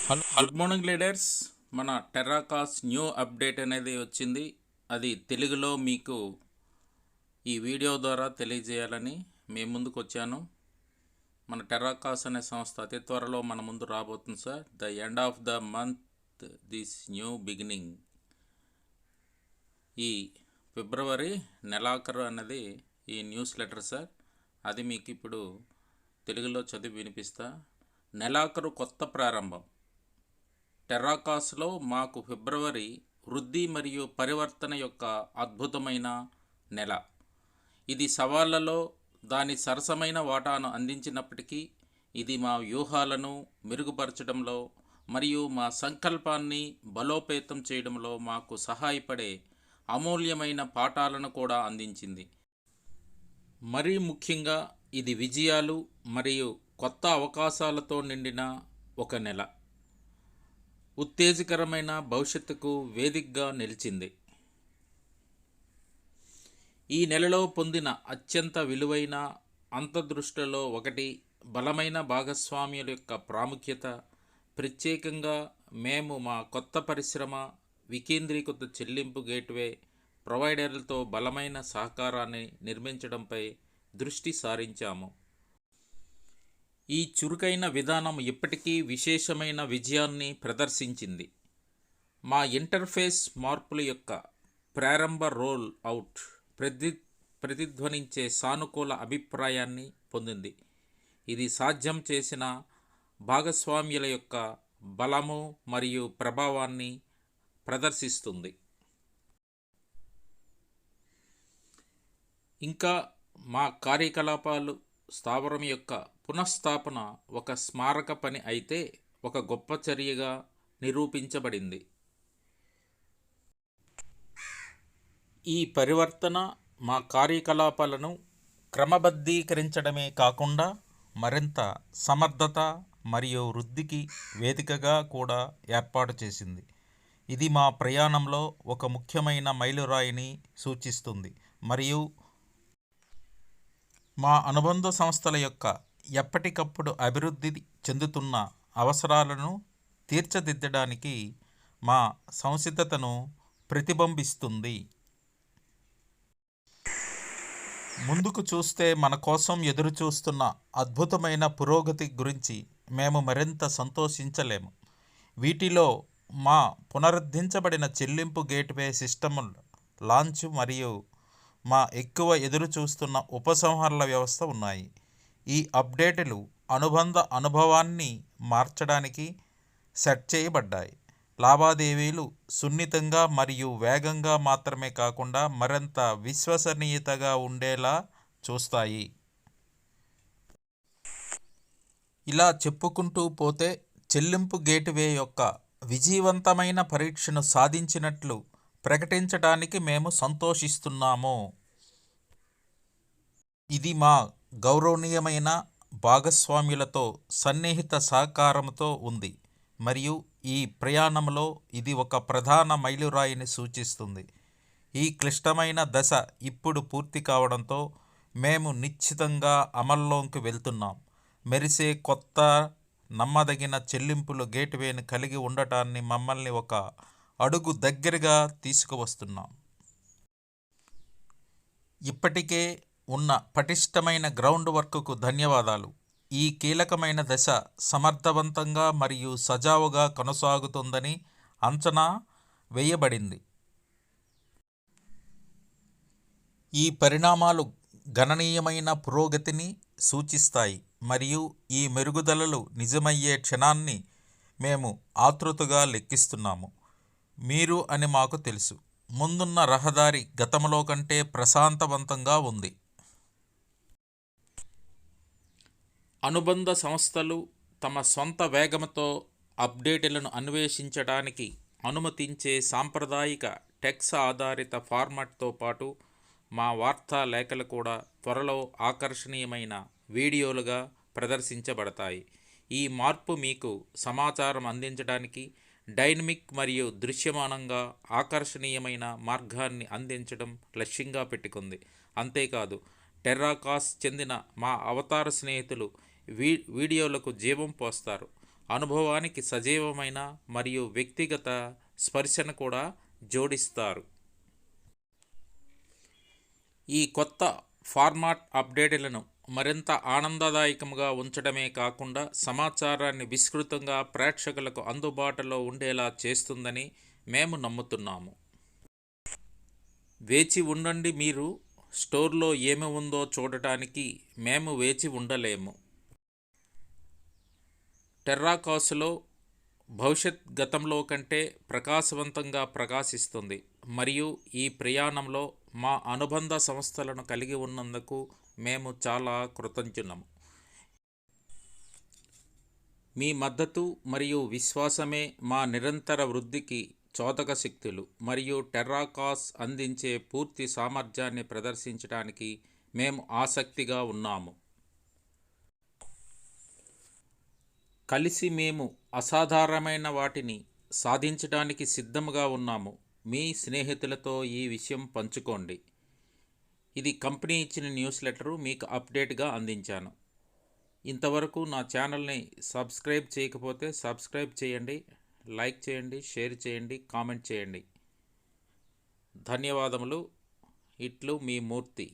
Hello, good morning leaders. మన టెర్రాకాస్ new update అనేది వచ్చింది. అది తెలుగులో మీకు ఈ వీడియో ద్వారా తెలియజేయాలని మేము ముందుకు వచ్చాను. మన టెర్రాకాస్ అనే సంస్థ అతి త్వరలో మన ముందు రాబోతుంది sir. The end of the month this new beginning. ఈ ఫిబ్రవరి నెలాఖరు అన్నది ఈ న్యూస్ లెటర్ సార్. అది మీకు ఇప్పుడు తెలుగులో చదివి వినిపిస్తా. నెలాఖరు కొత్త ప్రారంభం. టెర్రాకాస్లో మాకు ఫిబ్రవరి వృద్ధి మరియు పరివర్తన యొక్క అద్భుతమైన నెల. ఇది సవాళ్లలో దాని సరసమైన వాటాను అందించినప్పటికీ ఇది మా వ్యూహాలను మెరుగుపరచడంలో మరియు మా సంకల్పాన్ని బలోపేతం చేయడంలో మాకు సహాయపడే అమూల్యమైన పాఠాలను కూడా అందించింది. మరీ ముఖ్యంగా ఇది విజయాలు మరియు కొత్త అవకాశాలతో నిండిన ఒక నెల. ఉత్తేజకరమైన భవిష్యత్తుకు వేదికగా నిలిచింది. ఈ నెలలో పొందిన అత్యంత విలువైన అంతర్దృష్టిలో ఒకటి బలమైన భాగస్వామ్యుల యొక్క ప్రాముఖ్యత. ప్రత్యేకంగా మేము మా కొత్త పరిశ్రమ వికేంద్రీకృత చెల్లింపు గేట్వే ప్రొవైడర్లతో బలమైన సహకారాన్ని నిర్మించడంపై దృష్టి సారించాము. ఈ చురుకైన విధానం ఇప్పటికీ విశేషమైన విజయాన్ని ప్రదర్శించింది. మా ఇంటర్ఫేస్ మార్పుల యొక్క ప్రారంభ రోల్ అవుట్ ప్రతిధ్వనించే సానుకూల అభిప్రాయాన్ని పొందింది. ఇది సాధ్యం చేసిన భాగస్వామ్యుల యొక్క బలము మరియు ప్రభావాన్ని ప్రదర్శిస్తుంది. ఇంకా మా కార్యకలాపాలు స్థావరం యొక్క పునఃస్థాపన ఒక స్మారక పని అయితే ఒక గొప్ప చర్యగా నిరూపించబడింది. ఈ పరివర్తన మా కార్యకలాపాలను క్రమబద్ధీకరించడమే కాకుండా మరింత సమర్థత మరియు వృద్ధికి వేదికగా కూడా ఏర్పాటు చేసింది. ఇది మా ప్రయాణంలో ఒక ముఖ్యమైన మైలురాయిని సూచిస్తుంది మరియు మా అనుబంధ సంస్థల యొక్క ఎప్పటికప్పుడు అభివృద్ధి చెందుతున్న అవసరాలను తీర్చిదిద్దడానికి మా సంసిద్ధతను ప్రతిబింబిస్తుంది. ముందుకు చూస్తే మన కోసం ఎదురుచూస్తున్న అద్భుతమైన పురోగతి గురించి మేము మరింత సంతోషించలేము. వీటిలో మా పునరుద్ధరించబడిన చెల్లింపు గేట్వే సిస్టమ్ లాంచ్ మరియు మా ఎక్కువ ఎదురుచూస్తున్న ఉపసంహరణ వ్యవస్థ ఉన్నాయి. ఈ అప్డేట్లు అనుబంధ అనుభవాన్ని మార్చడానికి సెట్ చేయబడ్డాయి. లావాదేవీలు సున్నితంగా మరియు వేగంగా మాత్రమే కాకుండా మరింత విశ్వసనీయతగా ఉండేలా చూస్తాయి. ఇలా చెప్పుకుంటూ పోతే చెల్లింపు గేట్వే యొక్క విజయవంతమైన పరీక్షను సాధించినట్లు ప్రకటించడానికి మేము సంతోషిస్తున్నాము. ఇది మా గౌరవనీయమైన భాగస్వామ్యులతో సన్నిహిత సహకారంతో ఉంది మరియు ఈ ప్రయాణంలో ఇది ఒక ప్రధాన మైలురాయిని సూచిస్తుంది. ఈ క్లిష్టమైన దశ ఇప్పుడు పూర్తి కావడంతో మేము నిశ్చితంగా అమల్లోకి వెళ్తున్నాం. మెరిసే కొత్త నమ్మదగిన చెల్లింపులు గేట్వేని కలిగి ఉండటాన్ని మమ్మల్ని ఒక అడుగు దగ్గరగా తీసుకువస్తున్నాం. ఇప్పటికే ఉన్న పటిష్టమైన గ్రౌండ్ వర్క్కు ధన్యవాదాలు. ఈ కీలకమైన దశ సమర్థవంతంగా మరియు సజావుగా కొనసాగుతుందని అంచనా వేయబడింది. ఈ పరిణామాలు గణనీయమైన పురోగతిని సూచిస్తాయి మరియు ఈ మెరుగుదలలు నిజమయ్యే క్షణాన్ని మేము ఆతృతగా లెక్కిస్తున్నాము. మీరు అని మాకు తెలుసు. ముందున్న రహదారి గతంలో కంటే ప్రశాంతవంతంగా ఉంది. అనుబంధ సంస్థలు తమ సొంత వేగంతో అప్డేట్లను అన్వేషించడానికి అనుమతించే సాంప్రదాయిక టెక్స్ట్ ఆధారిత ఫార్మాట్తో పాటు మా వార్తా లేఖలు కూడా త్వరలో ఆకర్షణీయమైన వీడియోలుగా ప్రదర్శించబడతాయి. ఈ మార్పు మీకు సమాచారం అందించడానికి డైనమిక్ మరియు దృశ్యమానంగా ఆకర్షణీయమైన మార్గాన్ని అందించడం లక్ష్యంగా పెట్టుకుంది. అంతేకాదు, టెర్రాకాస్ చెందిన మా అవతార స్నేహితులు వీడియోలకు జీవం పోస్తారు. అనుభవానికి సజీవమైన మరియు వ్యక్తిగత స్పర్శను కూడా జోడిస్తారు. ఈ కొత్త ఫార్మాట్ అప్డేట్లను మరింత ఆనందదాయకంగా ఉంచడమే కాకుండా సమాచారాన్ని విస్తృతంగా ప్రేక్షకులకు అందుబాటులో ఉండేలా చేస్తుందని మేము నమ్ముతున్నాము. వేచి ఉండండి, మీరు స్టోర్లో ఏమి ఉందో చూడటానికి మేము వేచి ఉండలేము. టెర్రాకాసులో భవిష్యత్ గతంలో కంటే ప్రకాశవంతంగా ప్రకాశిస్తుంది మరియు ఈ ప్రయాణంలో మా అనుబంధ సంస్థలను కలిగి ఉన్నందుకు మేము చాలా కృతజ్ఞులము. మీ మద్దతు మరియు విశ్వాసమే మా నిరంతర వృద్ధికి చోదక శక్తులు మరియు టెర్రాకాస్ అందించే పూర్తి సామర్థ్యాన్ని ప్రదర్శించడానికి మేము ఆసక్తిగా ఉన్నాము. కలిసి మేము అసాధారణమైన వాటిని సాధించడానికి సిద్ధంగా ఉన్నాము. మీ స్నేహితులతో ఈ విషయం పంచుకోండి. ఇది కంపెనీ ఇచ్చిన న్యూస్ లెటరు మీకు అప్డేట్గా అందించాను. ఇంతవరకు నా ఛానల్ని సబ్స్క్రైబ్ చేయకపోతే సబ్స్క్రైబ్ చేయండి, లైక్ చేయండి, షేర్ చేయండి, కామెంట్ చేయండి. ధన్యవాదములు. ఇట్లు మీ మూర్తి.